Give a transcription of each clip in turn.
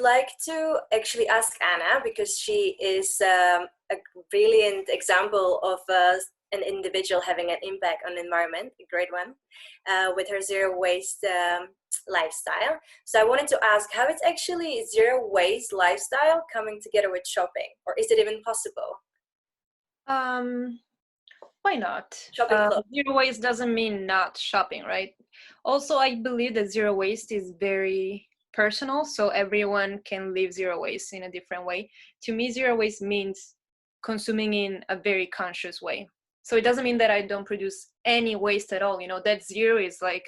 like to actually ask Anna, because she is a brilliant example of an individual having an impact on the environment, a great one, with her zero waste lifestyle. So I wanted to ask how it's actually zero waste lifestyle coming together with shopping, or is it even possible? Why not? Shopping clothes. Zero waste doesn't mean not shopping, right? Also, I believe that zero waste is very personal, so everyone can live zero waste in a different way. To me, zero waste means consuming in a very conscious way. So it doesn't mean that I don't produce any waste at all. You know, that zero is like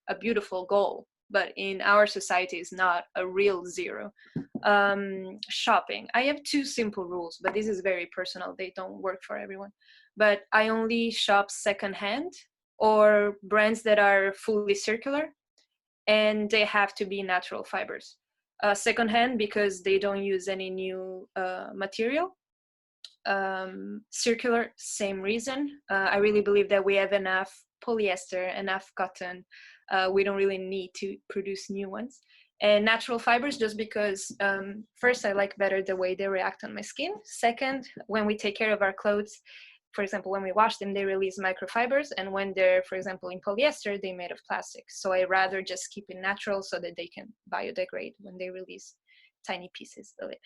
a beautiful goal, but in our society is not a real zero. Shopping. I have two simple rules, but this is very personal. They don't work for everyone. But I only shop secondhand or brands that are fully circular, and they have to be natural fibers. Secondhand because they don't use any new material. Circular, same reason. I really believe that we have enough polyester, enough cotton. We don't really need to produce new ones. And natural fibers just because first, I like better the way they react on my skin. Second, when we take care of our clothes, for example, when we wash them, they release microfibers. And when they're, for example, in polyester, they're made of plastic. So I rather just keep it natural so that they can biodegrade when they release tiny pieces of it.